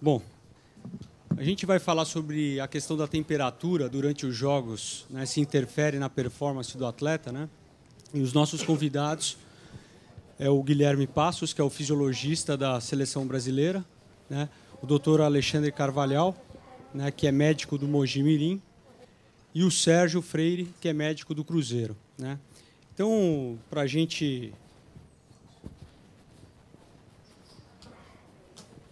Bom, a gente vai falar sobre a questão da temperatura durante os jogos, né, se interfere na performance do atleta, né? E os nossos convidados é o Guilherme Passos, que é o fisiologista da seleção brasileira, né? O doutor Alexandre Carvalhal, né, que é médico do Mogi Mirim, e o Sérgio Freire, que é médico do Cruzeiro, né? Então, para a gente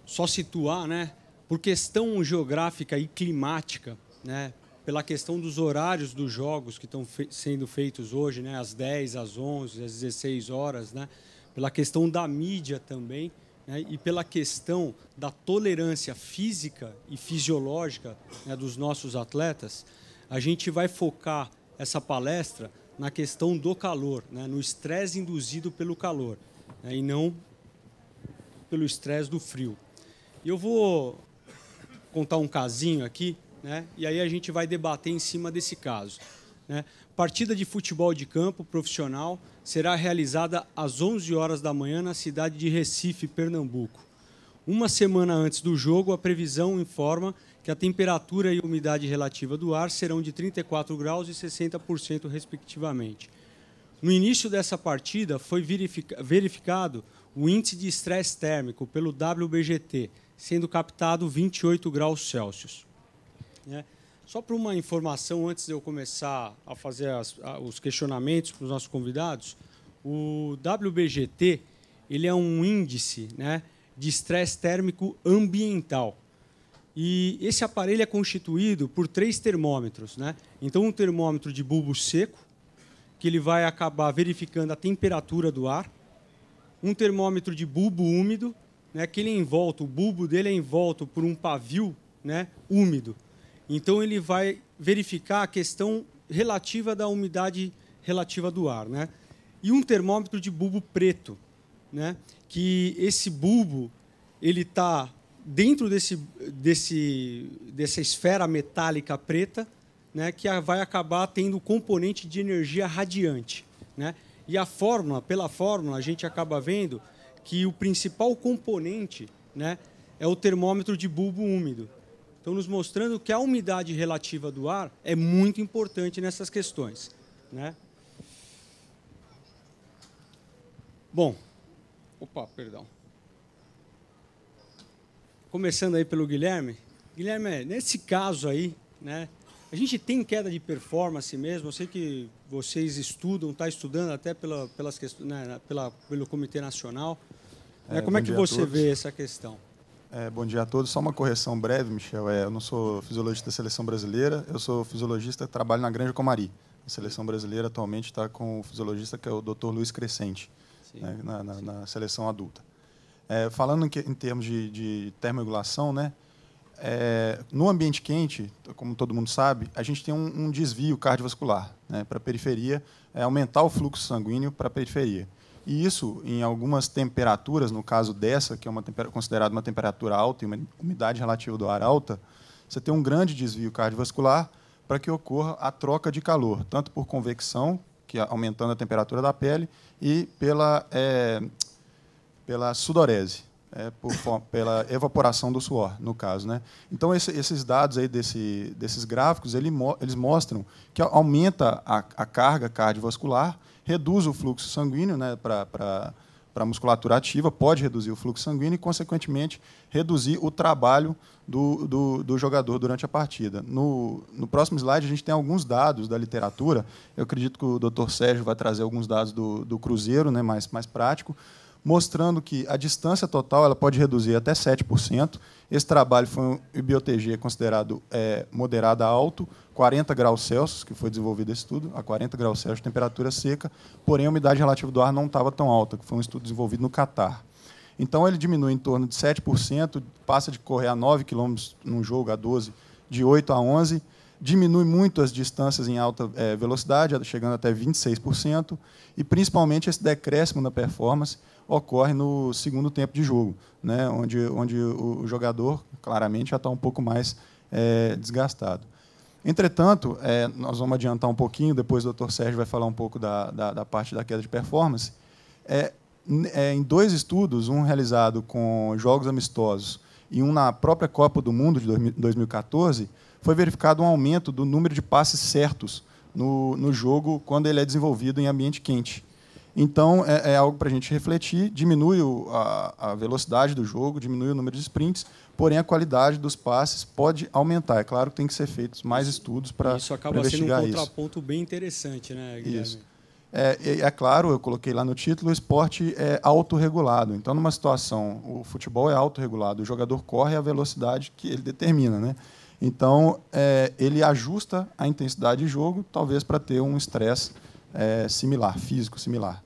só situar, né, por questão geográfica e climática, né, pela questão dos horários dos jogos que estão sendo feitos hoje, né, às 10, às 11, às 16 horas, né, pela questão da mídia também, né, e pela questão da tolerância física e fisiológica, né, dos nossos atletas, a gente vai focar essa palestra na questão do calor, né, no estresse induzido pelo calor, né, e não pelo estresse do frio. E eu vou contar um casinho aqui, né, e aí a gente vai debater em cima desse caso, né? Partida de futebol de campo profissional será realizada às 11 horas da manhã na cidade de Recife, Pernambuco. Uma semana antes do jogo, a previsão informa que a temperatura e a umidade relativa do ar serão de 34 graus e 60%, respectivamente. No início dessa partida, foi verificado o índice de estresse térmico pelo WBGT, sendo captado 28 graus Celsius. Só para uma informação, antes de eu começar a fazer os questionamentos para os nossos convidados, o WBGT ele é um índice, né, de estresse térmico ambiental. E esse aparelho é constituído por 3 termômetros, né? Então, um termômetro de bulbo seco, que ele vai acabar verificando a temperatura do ar. Um termômetro de bulbo úmido, né, que ele é envolto, o bulbo dele é envolto por um pavio, né, úmido. Então, ele vai verificar a questão relativa da umidade relativa do ar, né? E um termômetro de bulbo preto, né, que esse bulbo ele está dentro dessa esfera metálica preta, né, que vai acabar tendo o componente de energia radiante, né? E pela fórmula, a gente acaba vendo que o principal componente, né, é o termômetro de bulbo úmido. Então, nos mostrando que a umidade relativa do ar é muito importante nessas questões, né? Bom, perdão. Começando aí pelo Guilherme. Guilherme, nesse caso aí, né, a gente tem queda de performance mesmo. Eu sei que vocês estão estudando até pelas questões, né, pelo Comitê Nacional. Como é que você vê essa questão? Bom dia a todos. Só uma correção breve, Michel. Eu não sou fisiologista da seleção brasileira, eu sou fisiologista, trabalho na Granja Comari. A seleção brasileira atualmente está com o fisiologista que é o Dr. Luiz Crescente, né, na seleção adulta. Falando em termos de termorregulação, né, no ambiente quente, como todo mundo sabe, a gente tem um desvio cardiovascular, né, para a periferia, aumentar o fluxo sanguíneo para a periferia. E isso, em algumas temperaturas, no caso dessa, que é considerada uma temperatura alta e uma umidade relativa do ar alta, você tem um grande desvio cardiovascular para que ocorra a troca de calor, tanto por convecção, que é aumentando a temperatura da pele, e pela sudorese, pela evaporação do suor, no caso, né? Então, esses dados aí desses gráficos, eles mostram que aumenta a carga cardiovascular, reduz o fluxo sanguíneo, né, para a musculatura ativa, pode reduzir o fluxo sanguíneo e, consequentemente, reduzir o trabalho do jogador durante a partida. No próximo slide, a gente tem alguns dados da literatura. Eu acredito que o Dr. Sérgio vai trazer alguns dados do Cruzeiro, né, mais prático, mostrando que a distância total ela pode reduzir até 7%. Esse trabalho foi um IBOTG considerado moderado a alto, 40 graus Celsius, que foi desenvolvido esse estudo, a 40 graus Celsius, temperatura seca, porém a umidade relativa do ar não estava tão alta, que foi um estudo desenvolvido no Catar. Então, ele diminui em torno de 7%, passa de correr a 9 km num jogo, a 12, de 8 a 11, diminui muito as distâncias em alta velocidade, chegando até 26%, e, principalmente, esse decréscimo na performance ocorre no segundo tempo de jogo, né, onde o jogador, claramente, já está um pouco mais desgastado. Entretanto, nós vamos adiantar um pouquinho, depois o Dr. Sérgio vai falar um pouco da parte da queda de performance. Em 2 estudos, um realizado com jogos amistosos e um na própria Copa do Mundo de 2014, foi verificado um aumento do número de passes certos no jogo quando ele é desenvolvido em ambiente quente. Então, é algo para a gente refletir, diminui a velocidade do jogo, diminui o número de sprints, porém a qualidade dos passes pode aumentar. É claro que tem que ser feitos mais estudos para investigar isso. Isso acaba sendo um contraponto bem interessante, né, Guilherme? Isso. É claro, eu coloquei lá no título, o esporte é autorregulado. Então, numa situação, o futebol é autorregulado, o jogador corre a velocidade que ele determina, né? Então, ele ajusta a intensidade de jogo, talvez para ter um estresse similar, físico similar.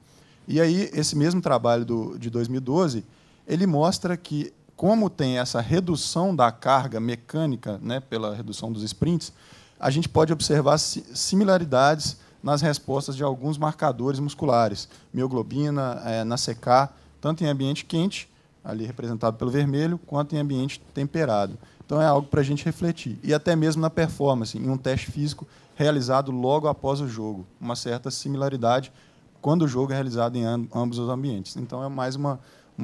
E aí, esse mesmo trabalho de 2012, ele mostra que, como tem essa redução da carga mecânica, né, pela redução dos sprints, a gente pode observar similaridades nas respostas de alguns marcadores musculares, mioglobina, na CK, tanto em ambiente quente, ali representado pelo vermelho, quanto em ambiente temperado. Então, é algo para a gente refletir. E até mesmo na performance, em um teste físico realizado logo após o jogo. Uma certa similaridade quando o jogo é realizado em ambos os ambientes. Então, é mais uma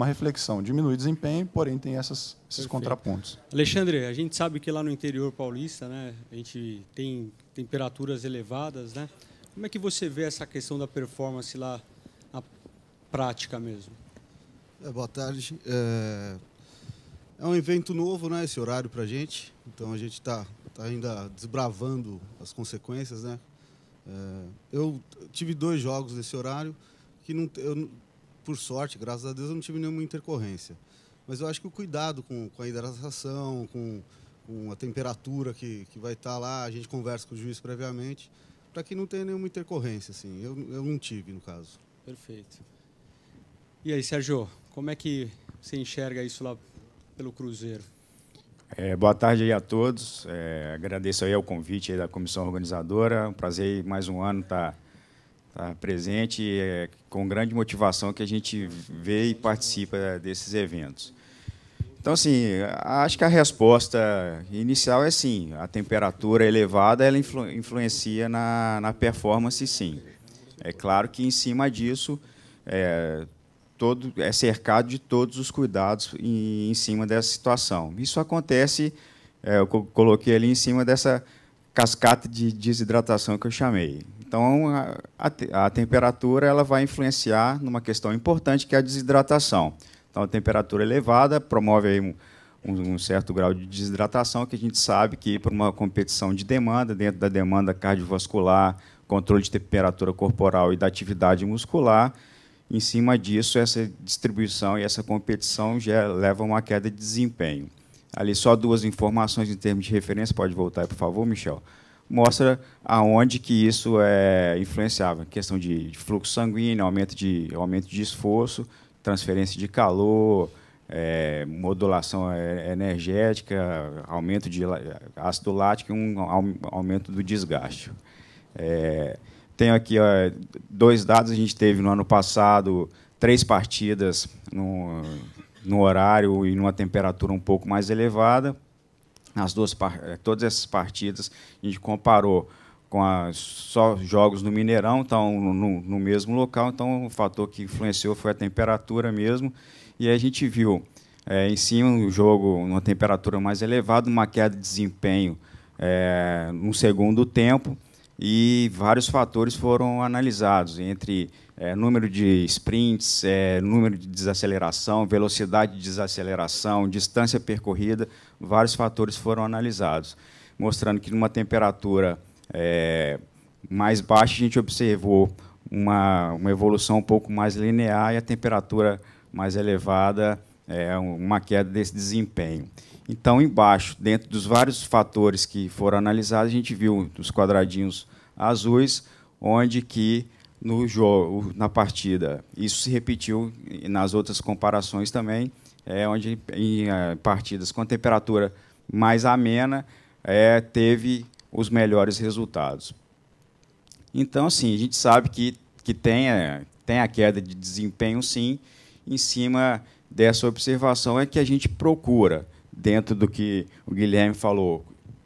reflexão. Diminui desempenho, porém tem esses contrapontos. Alexandre, a gente sabe que lá no interior paulista, né, a gente tem temperaturas elevadas, né? Como é que você vê essa questão da performance lá na prática mesmo? Boa tarde. É um evento novo, né, esse horário para a gente. Então, a gente está ainda desbravando as consequências, né? Eu tive 2 jogos nesse horário que, por sorte, graças a Deus, eu não tive nenhuma intercorrência. Mas eu acho que o cuidado com a hidratação, com a temperatura que vai estar lá, a gente conversa com o juiz previamente, para que não tenha nenhuma intercorrência, assim. Eu não tive, no caso. Perfeito. E aí, Sérgio, como é que você enxerga isso lá pelo Cruzeiro? Boa tarde aí a todos. Agradeço aí o convite aí da comissão organizadora. É um prazer mais um ano estar presente com grande motivação que a gente vê e participa desses eventos. Então, assim, acho que a resposta inicial é sim. A temperatura elevada ela influencia na performance, sim. É claro que, em cima disso, é cercado de todos os cuidados em cima dessa situação. Isso acontece, eu coloquei ali em cima dessa cascata de desidratação que eu chamei. Então, a temperatura ela vai influenciar numa questão importante, que é a desidratação. Então, a temperatura elevada promove aí um certo grau de desidratação, que a gente sabe que, por uma competição de demanda, dentro da demanda cardiovascular, controle de temperatura corporal e da atividade muscular, em cima disso, essa distribuição e essa competição já leva a uma queda de desempenho. Ali, só 2 informações em termos de referência, pode voltar aí, por favor, Michel. Mostra aonde que isso é influenciável. Questão de fluxo sanguíneo, aumento de esforço, transferência de calor, modulação energética, aumento de ácido lático e um aumento do desgaste. Tenho aqui 2 dados. A gente teve no ano passado 3 partidas no horário e numa temperatura um pouco mais elevada. Todas essas partidas a gente comparou com só jogos no Mineirão, então no mesmo local. Então o fator que influenciou foi a temperatura mesmo. E aí a gente viu em cima do jogo, numa temperatura mais elevada, uma queda de desempenho no segundo tempo. E vários fatores foram analisados, entre número de sprints, número de desaceleração, velocidade de desaceleração, distância percorrida, vários fatores foram analisados, mostrando que numa temperatura mais baixa a gente observou uma evolução um pouco mais linear e a temperatura mais elevada, uma queda desse desempenho. Então, embaixo, dentro dos vários fatores que foram analisados, a gente viu os quadradinhos azuis, onde que no jogo, na partida, isso se repetiu nas outras comparações também, onde em partidas com temperatura mais amena teve os melhores resultados. Então, assim, a gente sabe que tem a queda de desempenho, sim. Em cima dessa observação é que a gente procura, dentro do que o Guilherme falou,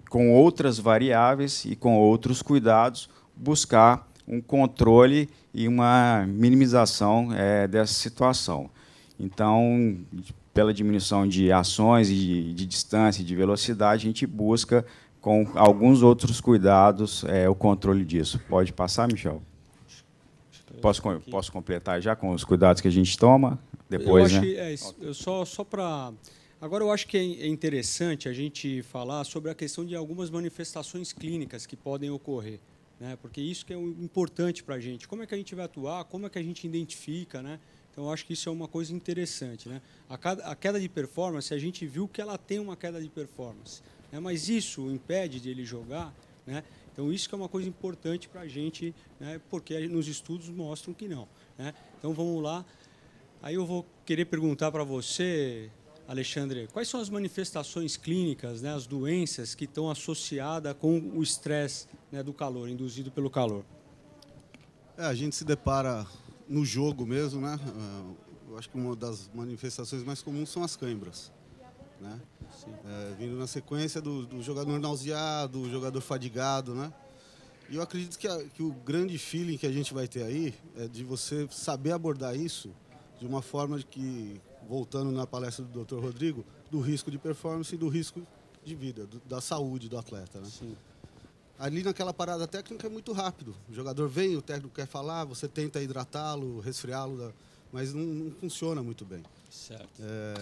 com outras variáveis e com outros cuidados, buscar um controle e uma minimização dessa situação. Então, pela diminuição de ações e de distância e de velocidade, a gente busca, com alguns outros cuidados, o controle disso. Pode passar, Michel? Posso completar já com os cuidados que a gente toma? Depois, eu né? acho que só para... Agora, eu acho que é interessante a gente falar sobre a questão de algumas manifestações clínicas que podem ocorrer, né? Porque isso que é importante para a gente. Como é que a gente vai atuar? Como é que a gente identifica, né? Então, eu acho que isso é uma coisa interessante, né? A queda de performance, a gente viu que ela tem uma queda de performance, né? Mas isso impede de ele jogar, né? Então, isso que é uma coisa importante para a gente, né? Porque nos estudos mostram que não, né? Então, vamos lá. Aí eu vou querer perguntar para você, Alexandre, quais são as manifestações clínicas, né, as doenças que estão associadas com o estresse, né, do calor, induzido pelo calor? A gente se depara no jogo mesmo, né? Eu acho que uma das manifestações mais comuns são as câimbras, né? Vindo na sequência do jogador nauseado, do jogador fadigado, né? E eu acredito que o grande feeling que a gente vai ter aí é de você saber abordar isso de uma forma de que, voltando na palestra do Dr. Rodrigo, do risco de performance e do risco de vida, da saúde do atleta, né? Sim. Ali naquela parada técnica é muito rápido. O jogador vem, o técnico quer falar, você tenta hidratá-lo, resfriá-lo, mas não funciona muito bem. Certo.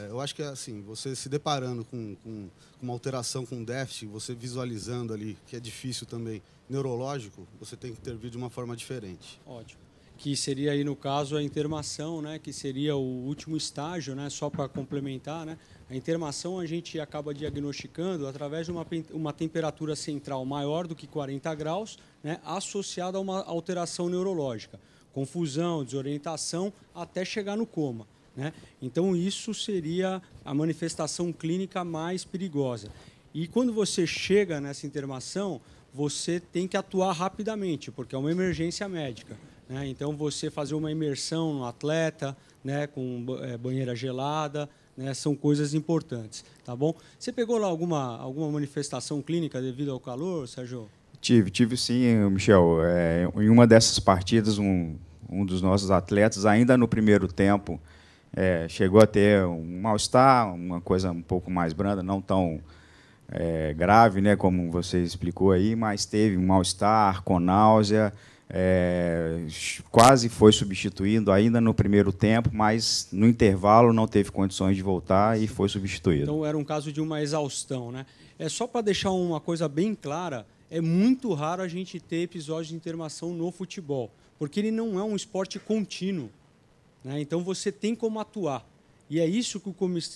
Eu acho que assim, você se deparando com uma alteração, com um déficit, você visualizando ali, que é difícil também, neurológico, você tem que intervir de uma forma diferente. Ótimo. Que seria aí, no caso, a intermação, né, que seria o último estágio, né, só para complementar, né? A intermação a gente acaba diagnosticando através de uma temperatura central maior do que 40 graus, né, associada a uma alteração neurológica, confusão, desorientação, até chegar no coma, né? Então, isso seria a manifestação clínica mais perigosa. E quando você chega nessa intermação, você tem que atuar rapidamente, porque é uma emergência médica, né? Então, você fazer uma imersão no atleta, né, com banheira gelada, né, são coisas importantes, tá bom? Você pegou lá alguma manifestação clínica devido ao calor, Sérgio? Tive sim, Michel. Em uma dessas partidas, um dos nossos atletas, ainda no primeiro tempo, chegou a ter um mal-estar, uma coisa um pouco mais branda, não tão grave, né, como você explicou aí, mas teve um mal-estar, com náusea, quase foi substituído ainda no primeiro tempo, mas no intervalo não teve condições de voltar e foi substituído. Então, era um caso de uma exaustão, né? Só para deixar uma coisa bem clara, é muito raro a gente ter episódios de intermação no futebol, porque ele não é um esporte contínuo, né? Então, você tem como atuar. E é isso que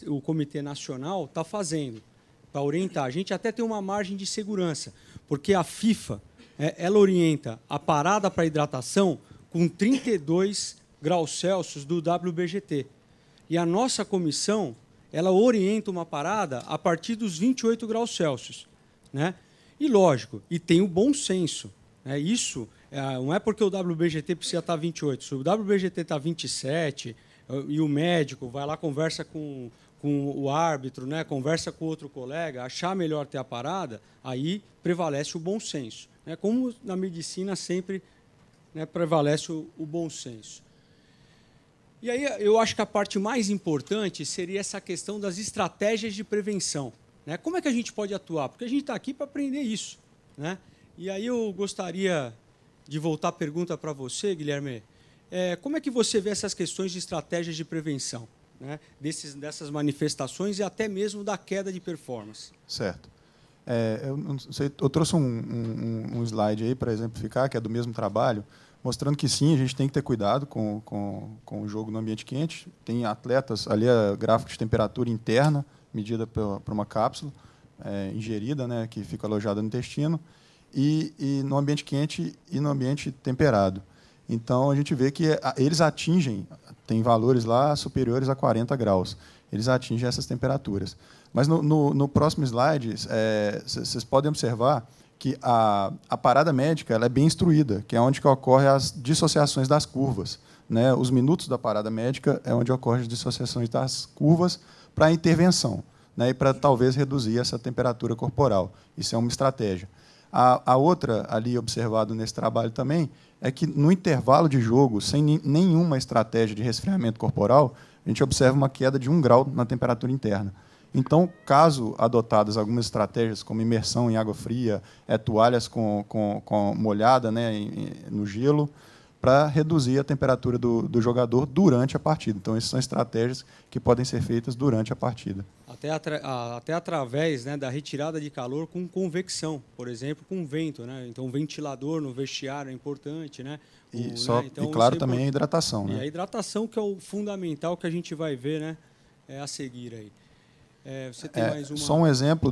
o Comitê Nacional está fazendo, para orientar. A gente até tem uma margem de segurança, porque a FIFA, ela orienta a parada para hidratação com 32 graus Celsius do WBGT. E a nossa comissão, ela orienta uma parada a partir dos 28 graus Celsius, né? E, lógico, e tem o bom senso, né? Isso não é porque o WBGT precisa estar 28. Se o WBGT está 27 e o médico vai lá, conversa com o árbitro, né, conversa com outro colega, achar melhor ter a parada, aí prevalece o bom senso, né? Como na medicina sempre, né, prevalece o bom senso. E aí eu acho que a parte mais importante seria essa questão das estratégias de prevenção, né? Como é que a gente pode atuar? Porque a gente está aqui para aprender isso, né? E aí eu gostaria de voltar a pergunta para você, Guilherme. Como é que você vê essas questões de estratégias de prevenção, né, dessas manifestações e até mesmo da queda de performance? Certo. Eu trouxe um slide aí para exemplificar, que é do mesmo trabalho, mostrando que sim, a gente tem que ter cuidado com o jogo no ambiente quente. Tem atletas, ali é gráfico de temperatura interna, medida por uma cápsula ingerida, né, que fica alojada no intestino, e no ambiente quente e no ambiente temperado. Então, a gente vê que eles atingem, tem valores lá superiores a 40 graus, eles atingem essas temperaturas. Mas no próximo slide, vocês podem observar que a parada médica ela é bem instruída, que é onde que ocorrem as dissociações das curvas, né? Os minutos da parada médica é onde ocorrem as dissociações das curvas para a intervenção, né? E para talvez reduzir essa temperatura corporal. Isso é uma estratégia. A outra, ali observado nesse trabalho também, é que no intervalo de jogo, sem nenhuma estratégia de resfriamento corporal, a gente observa uma queda de 1 grau na temperatura interna. Então, caso adotadas algumas estratégias, como imersão em água fria, toalhas com molhada, né, no gelo, para reduzir a temperatura do jogador durante a partida. Então, essas são estratégias que podem ser feitas durante a partida. Até através, né, da retirada de calor com convecção, por exemplo, com vento, né? Então, o ventilador no vestiário é importante, né? Então, e claro, também a hidratação. E né? a hidratação, que é o fundamental que a gente vai ver, né, a seguir aí. Você tem mais uma... Só um exemplo,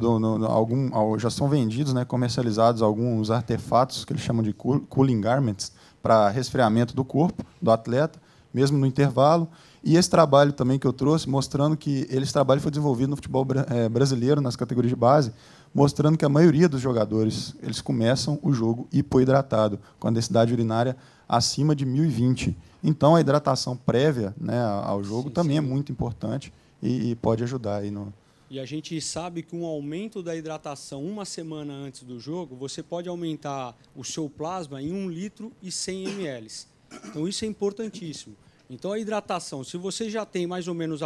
já são vendidos, né, comercializados alguns artefatos que eles chamam de cooling garments para resfriamento do corpo do atleta, mesmo no intervalo. E esse trabalho também que eu trouxe, mostrando que esse trabalho foi desenvolvido no futebol brasileiro, nas categorias de base, mostrando que a maioria dos jogadores eles começam o jogo hipoidratado, com a densidade urinária acima de 1020. Então, a hidratação prévia, né, ao jogo também é muito importante e pode ajudar aí no... E a gente sabe que um aumento da hidratação uma semana antes do jogo, você pode aumentar o seu plasma em 1 litro e 100 ml. Então, isso é importantíssimo. Então, a hidratação, se você já tem mais ou menos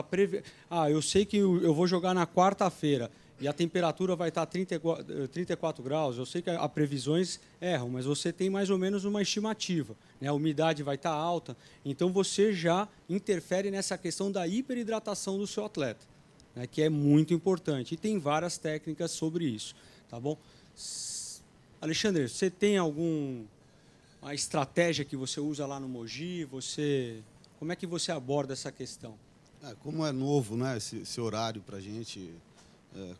eu sei que eu vou jogar na quarta-feira e a temperatura vai estar 34 graus, eu sei que as previsões erram, mas você tem mais ou menos uma estimativa, né? A umidade vai estar alta, então você já interfere nessa questão da hiperidratação do seu atleta, né, que é muito importante. E tem várias técnicas sobre isso. Tá bom? Alexandre, você tem alguma estratégia que você usa lá no Mogi? Como é que você aborda essa questão? Como é novo, né, esse horário para a gente,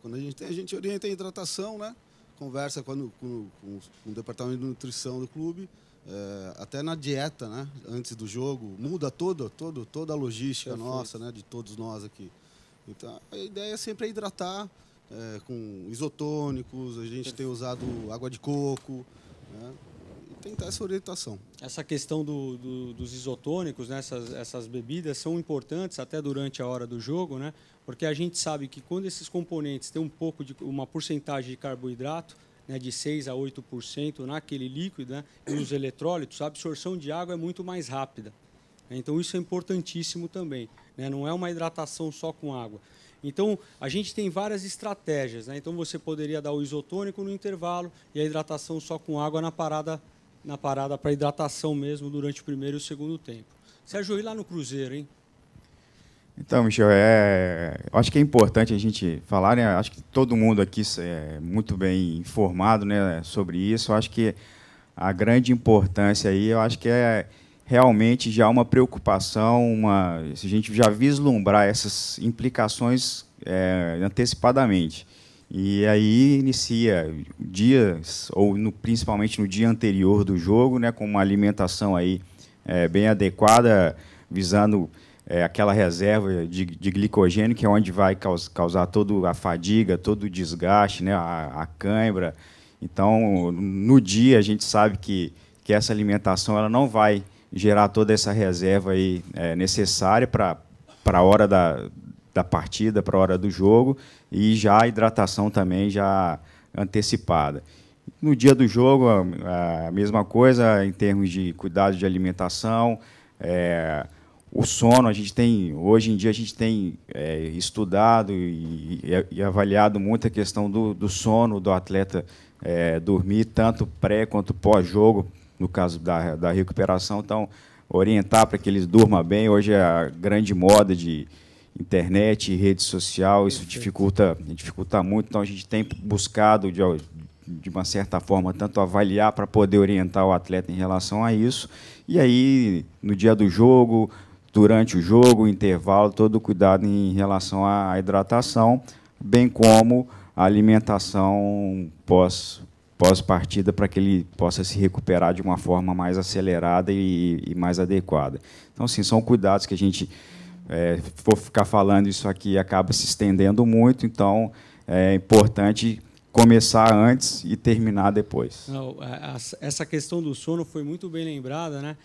quando a gente orienta a hidratação, né, conversa com o departamento de nutrição do clube, até na dieta, né, antes do jogo, muda toda a logística nossa, né, de todos nós aqui. Então, a ideia sempre é hidratar com isotônicos, a gente tem usado água de coco, né, e tentar essa orientação. Essa questão dos isotônicos, né, essas bebidas são importantes até durante a hora do jogo, né, porque a gente sabe que quando esses componentes têm uma porcentagem de carboidrato, né, de 6% a 8% naquele líquido, né, e os eletrólitos, a absorção de água é muito mais rápida. Então, isso é importantíssimo também, né? Não é uma hidratação só com água. Então, a gente tem várias estratégias, né? Então, você poderia dar o isotônico no intervalo e a hidratação só com água na parada para hidratação mesmo durante o primeiro e o segundo tempo. Sérgio, e lá no Cruzeiro, hein? Então, Michel, acho que é importante a gente falar, né? Acho que todo mundo aqui é muito bem informado, né, sobre isso. Eu acho que a grande importância aí, eu acho que realmente já uma preocupação, se a gente já vislumbrar essas implicações antecipadamente. E aí inicia dias, ou principalmente no dia anterior do jogo, né, com uma alimentação aí, bem adequada, visando aquela reserva de glicogênio, que é onde vai causar toda a fadiga, todo o desgaste, né, a cãibra. Então, no dia, a gente sabe que essa alimentação ela não vai gerar toda essa reserva aí, necessária para a hora da partida, para a hora do jogo, e já a hidratação também já antecipada. No dia do jogo, a mesma coisa em termos de cuidado de alimentação, o sono. Hoje em dia a gente tem estudado e avaliado muito a questão do sono do atleta, dormir tanto pré quanto pós-jogo, no caso da recuperação. Então, orientar para que eles durmam bem. Hoje é a grande moda de internet e rede social, isso dificulta muito. Então, a gente tem buscado, de uma certa forma, tanto avaliar para poder orientar o atleta em relação a isso. E aí, no dia do jogo, durante o jogo, intervalo, todo o cuidado em relação à hidratação, bem como a alimentação pós-partida, para que ele possa se recuperar de uma forma mais acelerada e mais adequada. Então, assim, são cuidados que a gente, for ficar falando isso aqui, acaba se estendendo muito, então é importante começar antes e terminar depois. Não, essa questão do sono foi muito bem lembrada, né?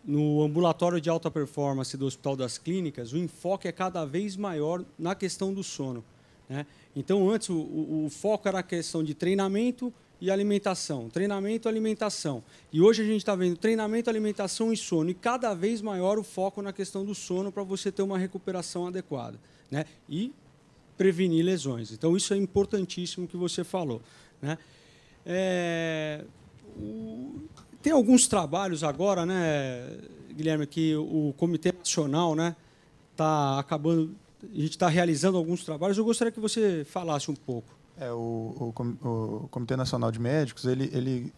No ambulatório de alta performance do Hospital das Clínicas, o enfoque é cada vez maior na questão do sono, né? Então, antes, o foco era a questão de treinamento e alimentação, treinamento e alimentação. E hoje a gente está vendo treinamento, alimentação e sono. E cada vez maior o foco na questão do sono para você ter uma recuperação adequada, né? E prevenir lesões. Então, isso é importantíssimo que você falou, né? Tem alguns trabalhos agora, né, Guilherme, que o Comitê Nacional, né, está acabando, a gente está realizando alguns trabalhos. Eu gostaria que você falasse um pouco. O Comitê Nacional de Médicos ele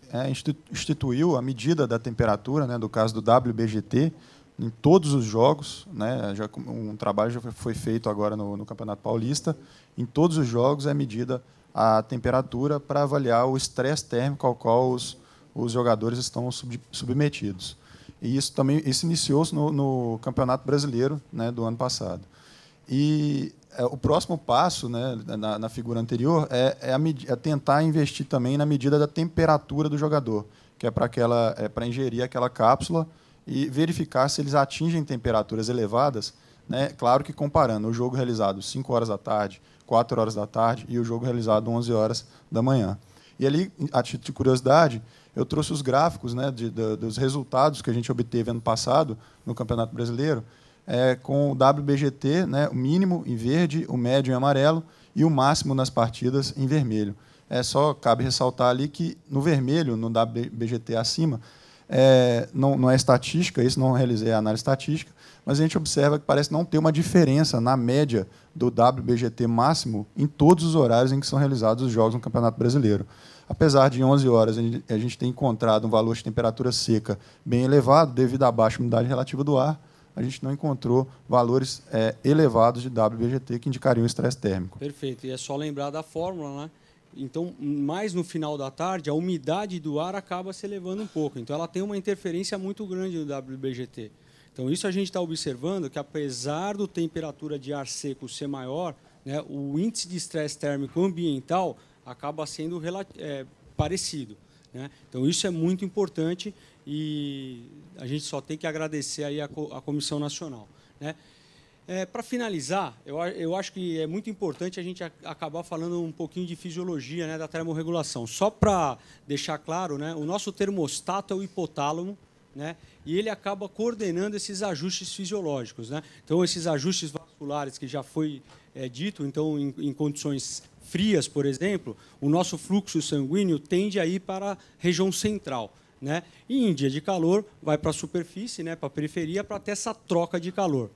instituiu a medida da temperatura, né, do caso do WBGT, em todos os jogos, né, um trabalho já foi feito agora no Campeonato Paulista. Em todos os jogos é medida a temperatura para avaliar o estresse térmico ao qual os jogadores estão submetidos. E isso iniciou-se no Campeonato Brasileiro, né, do ano passado. E o próximo passo, né, na figura anterior é tentar investir também na medida da temperatura do jogador, que é para ingerir aquela cápsula e verificar se eles atingem temperaturas elevadas, né, claro que comparando o jogo realizado 5 horas da tarde, 4 horas da tarde e o jogo realizado 11 horas da manhã. E ali, a título de curiosidade, eu trouxe os gráficos, né, dos resultados que a gente obteve ano passado no Campeonato Brasileiro, com o WBGT, né, o mínimo em verde, o médio em amarelo e o máximo nas partidas em vermelho. Só cabe ressaltar ali que no vermelho, no WBGT acima, não é estatística, isso não realizei a análise estatística, mas a gente observa que parece não ter uma diferença na média do WBGT máximo em todos os horários em que são realizados os jogos no Campeonato Brasileiro. Apesar de 11 horas a gente ter encontrado um valor de temperatura seca bem elevado, devido à baixa umidade relativa do ar, a gente não encontrou valores elevados de WBGT que indicariam estresse térmico. Perfeito. E é só lembrar da fórmula, né? Então, mais no final da tarde, a umidade do ar acaba se elevando um pouco. Então, ela tem uma interferência muito grande no WBGT. Então, isso a gente está observando que, apesar da temperatura de ar seco ser maior, né, o índice de estresse térmico ambiental acaba sendo parecido, né? Então, isso é muito importante e a gente só tem que agradecer aí a Comissão Nacional, né? Para finalizar, eu acho que é muito importante a gente acabar falando um pouquinho de fisiologia, né, da termorregulação. Só para deixar claro, né, o nosso termostato é o hipotálamo, né, e ele acaba coordenando esses ajustes fisiológicos, né? Então, esses ajustes vasculares que já foi dito, então, em condições frias, por exemplo, o nosso fluxo sanguíneo tende a ir para a região central, né? E em dia de calor, vai para a superfície, né, para a periferia, para ter essa troca de calor.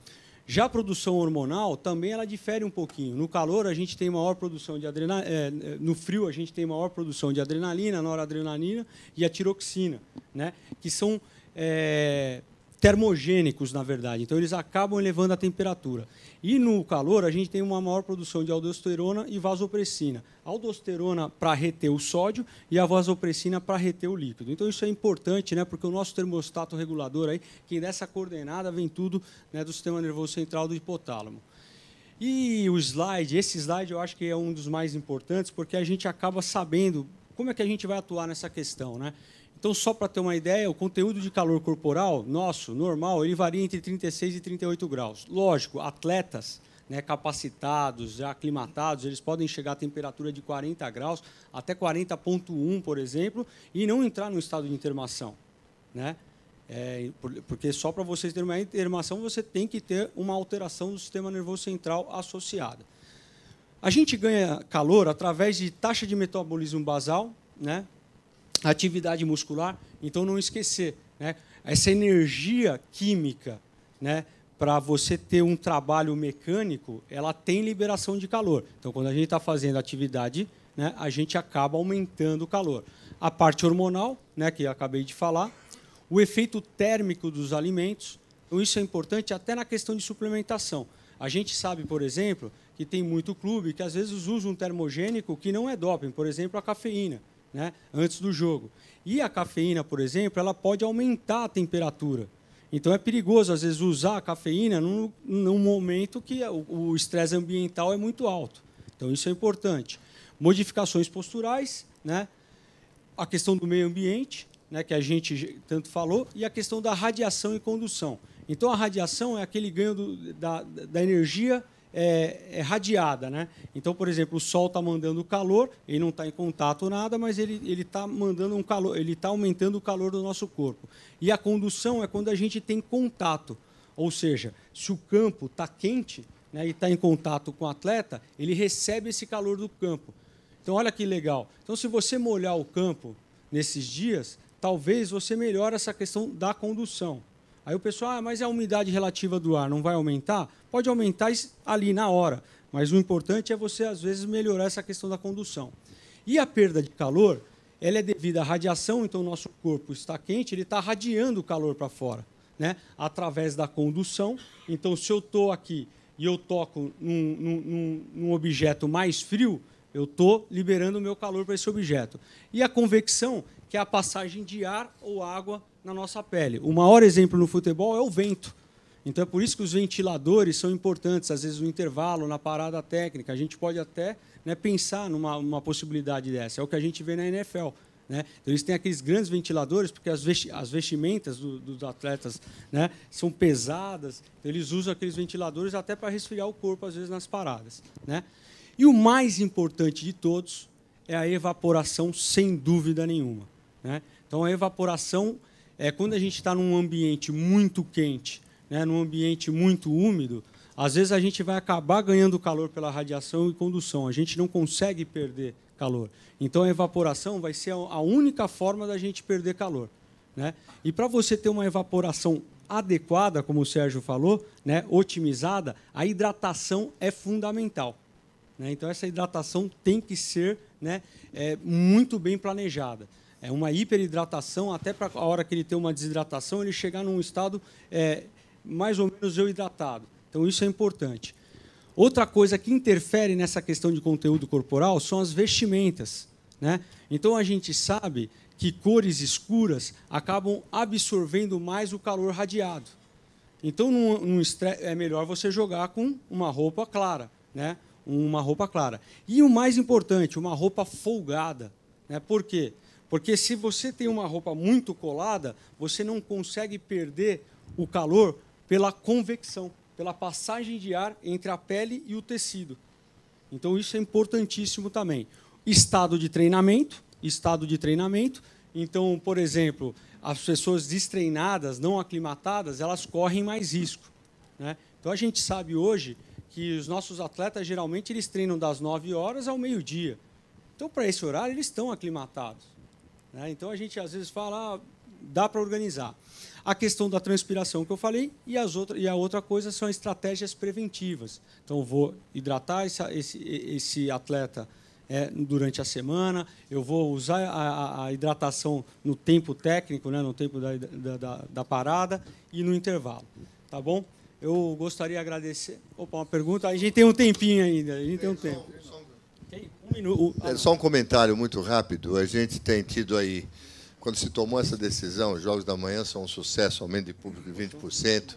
Já a produção hormonal também ela difere um pouquinho. No calor, a gente tem maior produção de adrenalina, no frio, a gente tem maior produção de adrenalina, noradrenalina e a tiroxina, né, que são termogênicos, na verdade. Então, eles acabam elevando a temperatura. E no calor, a gente tem uma maior produção de aldosterona e vasopressina. A aldosterona para reter o sódio e a vasopressina para reter o líquido. Então, isso é importante, né, porque o nosso termostato regulador, aí, que dessa coordenada vem tudo, né, do sistema nervoso central do hipotálamo. E esse slide eu acho que é um dos mais importantes, porque a gente acaba sabendo como é que a gente vai atuar nessa questão, né? Então, só para ter uma ideia, o conteúdo de calor corporal nosso, normal, ele varia entre 36 e 38 graus. Lógico, atletas, né, capacitados, já aclimatados, eles podem chegar a temperatura de 40 graus, até 40,1, por exemplo, e não entrar no estado de intermação, né? Porque só para vocês terem uma intermação, você tem que ter uma alteração do sistema nervoso central associada. A gente ganha calor através de taxa de metabolismo basal, né? Atividade muscular, então não esquecer, né, essa energia química, né, para você ter um trabalho mecânico, ela tem liberação de calor. Então, quando a gente está fazendo atividade, né, a gente acaba aumentando o calor. A parte hormonal, né, que eu acabei de falar, o efeito térmico dos alimentos, então isso é importante até na questão de suplementação. A gente sabe, por exemplo, que tem muito clube que às vezes usa um termogênico que não é doping, por exemplo, a cafeína, né, antes do jogo. E a cafeína, por exemplo, ela pode aumentar a temperatura. Então, é perigoso, às vezes, usar a cafeína num momento que o estresse ambiental é muito alto. Então, isso é importante. Modificações posturais, né, a questão do meio ambiente, né, que a gente tanto falou, e a questão da radiação e condução. Então, a radiação é aquele ganho da energia radiada, né? Então, por exemplo, o sol está mandando calor, ele não está em contato nada, mas ele está mandando um calor, ele está aumentando o calor do nosso corpo. E a condução é quando a gente tem contato, ou seja, se o campo está quente, né, e está em contato com o atleta, ele recebe esse calor do campo. Então, olha que legal. Então, se você molhar o campo nesses dias, talvez você melhore essa questão da condução. Aí o pessoal, mas a umidade relativa do ar não vai aumentar? Pode aumentar ali na hora, mas o importante é você, às vezes, melhorar essa questão da condução. E a perda de calor, ela é devida à radiação, então o nosso corpo está quente, ele está radiando o calor para fora, né? Através da condução. Então, se eu estou aqui e eu toco num objeto mais frio, eu estou liberando o meu calor para esse objeto. E a convecção, que é a passagem de ar ou água na nossa pele. O maior exemplo no futebol é o vento. Então, é por isso que os ventiladores são importantes, às vezes no intervalo, na parada técnica. A gente pode até, né, pensar numa possibilidade dessa. É o que a gente vê na NFL. Né? Então, eles têm aqueles grandes ventiladores, porque as vestimentas dos atletas, né, são pesadas. Então, eles usam aqueles ventiladores até para resfriar o corpo, às vezes, nas paradas. Né? E o mais importante de todos é a evaporação, sem dúvida nenhuma. Né? Então, a evaporação é quando a gente está num ambiente muito quente, né, num ambiente muito úmido, às vezes a gente vai acabar ganhando calor pela radiação e condução. A gente não consegue perder calor. Então, a evaporação vai ser a única forma da gente perder calor. Né? E para você ter uma evaporação adequada, como o Sérgio falou, né, otimizada, a hidratação é fundamental. Né? Então, essa hidratação tem que ser, né, muito bem planejada. É uma hiperidratação, até para a hora que ele tem uma desidratação, ele chegar num estado mais ou menos hidratado. Então, isso é importante. Outra coisa que interfere nessa questão de conteúdo corporal são as vestimentas. Né? Então, a gente sabe que cores escuras acabam absorvendo mais o calor radiado. Então, é melhor você jogar com uma roupa clara. Né? Uma roupa clara. E o mais importante, uma roupa folgada. Né? Por quê? Porque se você tem uma roupa muito colada, você não consegue perder o calor pela convecção, pela passagem de ar entre a pele e o tecido. Então, isso é importantíssimo também. Estado de treinamento. Então, por exemplo, as pessoas destreinadas, não aclimatadas, elas correm mais risco. Né? Então, a gente sabe hoje que os nossos atletas, geralmente, eles treinam das 9 horas ao meio-dia. Então, para esse horário, eles estão aclimatados. Né? Então, a gente, às vezes, fala, dá para organizar. A questão da transpiração que eu falei e a outra coisa são estratégias preventivas. Então, eu vou hidratar esse atleta durante a semana, eu vou usar a hidratação no tempo técnico, né, no tempo da parada e no intervalo. Tá bom? Eu gostaria de agradecer. Opa, uma pergunta. A gente tem um tempinho ainda. A gente tem um tempo. Um minuto. Só um comentário muito rápido. A gente tem tido aí, quando se tomou essa decisão, os Jogos da Manhã são um sucesso, aumento de público de 20%,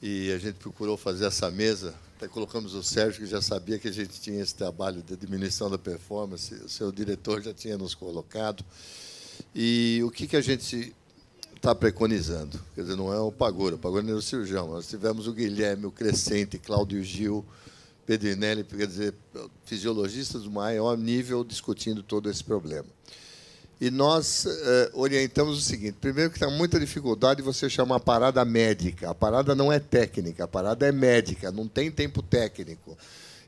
e a gente procurou fazer essa mesa, até colocamos o Sérgio, que já sabia que a gente tinha esse trabalho de diminuição da performance, o seu diretor já tinha nos colocado. E o que a gente está preconizando? Quer dizer, não é o Pagura é o neurocirurgião. Nós tivemos o Guilherme, o Crescente, Cláudio Gil, Pedrinelli, quer dizer, fisiologistas do maior nível discutindo todo esse problema. E nós orientamos o seguinte: primeiro, que está muita dificuldade de você chamar a parada médica. A parada não é técnica, a parada é médica, não tem tempo técnico.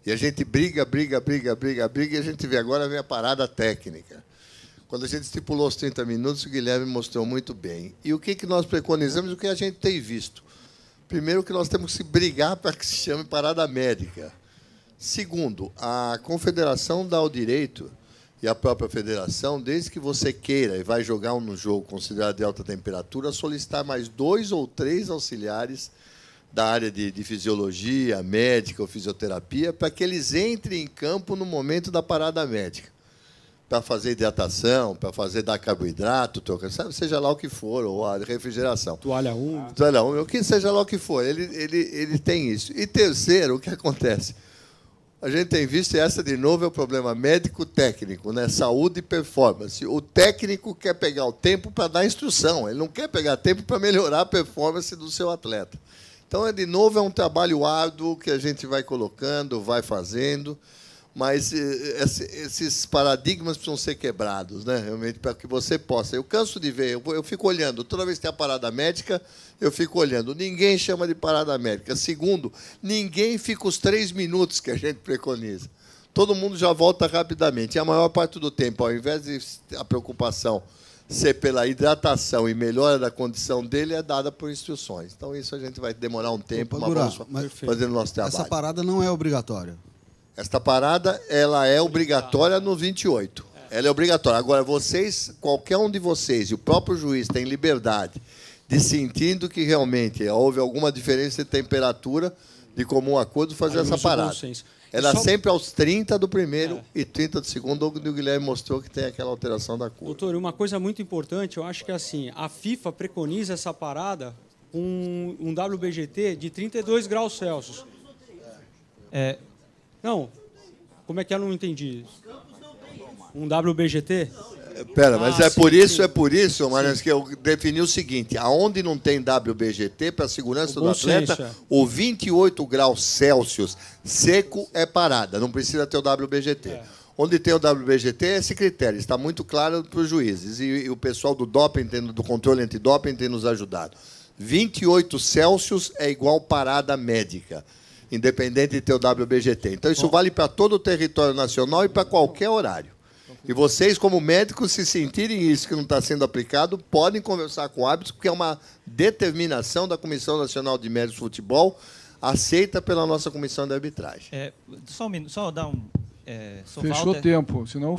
E a gente briga, e a gente vê, agora vem a parada técnica. Quando a gente estipulou os 30 minutos, o Guilherme mostrou muito bem. E o que nós preconizamos, o que a gente tem visto? Primeiro, que nós temos que se brigar para que se chame parada médica. Segundo, a confederação dá o direito, e a própria federação, desde que você queira e vai jogar um jogo considerado de alta temperatura, solicitar mais 2 ou 3 auxiliares da área de fisiologia, médica ou fisioterapia, para que eles entrem em campo no momento da parada médica, para fazer hidratação, para dar carboidrato, seja lá o que for, ou a refrigeração. Toalha úmida. Toalha úmida, o que seja lá o que for, ele tem isso. E terceiro, o que acontece? A gente tem visto, e essa, de novo, é o problema médico-técnico, né? Saúde e performance. O técnico quer pegar o tempo para dar instrução, ele não quer pegar tempo para melhorar a performance do seu atleta. Então, de novo, é um trabalho árduo que a gente vai colocando, vai fazendo, mas esses paradigmas precisam ser quebrados, né? Realmente, para que você possa. Eu canso de ver, eu fico olhando, toda vez que tem a parada médica, eu fico olhando. Ninguém chama de parada médica. Segundo, ninguém fica os 3 minutos que a gente preconiza. Todo mundo já volta rapidamente. E a maior parte do tempo, ao invés de a preocupação ser pela hidratação e melhora da condição dele, é dada por instruções. Então, isso a gente vai demorar um tempo, mas vamos fazendo o nosso trabalho. Essa parada não é obrigatória. Esta parada, ela é obrigatória no 28. Ela é obrigatória. Agora, vocês, qualquer um de vocês, e o próprio juiz tem liberdade de, sentindo que realmente houve alguma diferença de temperatura, de comum acordo, fazer essa parada. Ela sempre aos 30 do primeiro e 30 do segundo, onde o Guilherme mostrou que tem aquela alteração da curva. Doutor, uma coisa muito importante, eu acho que assim, a FIFA preconiza essa parada com um WBGT de 32 graus Celsius. Não, como é que eu não entendi? Um WBGT? Pera, mas é por isso, Marcos, que eu defini o seguinte: aonde não tem WBGT, para a segurança do atleta, o 28 graus Celsius seco é parada, não precisa ter o WBGT. Onde tem o WBGT é esse critério, está muito claro para os juízes. E o pessoal do doping, do controle antidoping, tem nos ajudado. 28 Celsius é igual parada médica, independente de ter o WBGT. Então, isso vale para todo o território nacional e para qualquer horário. E vocês, como médicos, se sentirem isso que não está sendo aplicado, podem conversar com o árbitro, porque é uma determinação da Comissão Nacional de Médicos de Futebol, aceita pela nossa Comissão de Arbitragem. Só um minuto, só dar um... Fechou o tempo, senão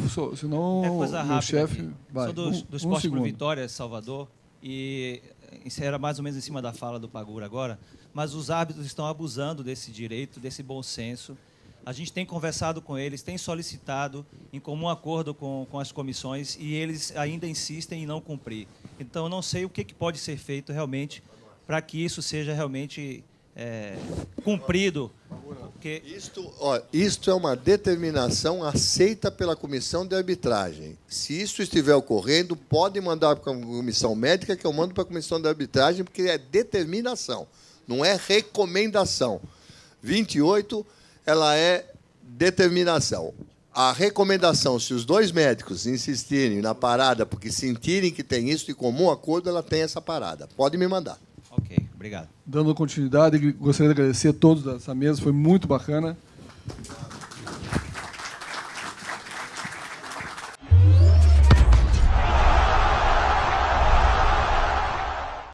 coisa rápida o chefe vai. Sou do Esporte Clube Vitória, Salvador, e isso era mais ou menos em cima da fala do Pagura agora, mas os árbitros estão abusando desse direito, desse bom senso. A gente tem conversado com eles, tem solicitado em comum acordo com as comissões e eles ainda insistem em não cumprir. Então, eu não sei o que pode ser feito realmente para que isso seja realmente cumprido. Porque... Isto é uma determinação aceita pela comissão de arbitragem. Se isso estiver ocorrendo, pode mandar para a comissão médica, que eu mando para a comissão de arbitragem, porque é determinação, não é recomendação. 28... ela é determinação. A recomendação, se os 2 médicos insistirem na parada, porque sentirem que tem isso de comum acordo, ela tem essa parada. Pode me mandar. Ok, obrigado. Dando continuidade, gostaria de agradecer a todos dessa mesa, foi muito bacana.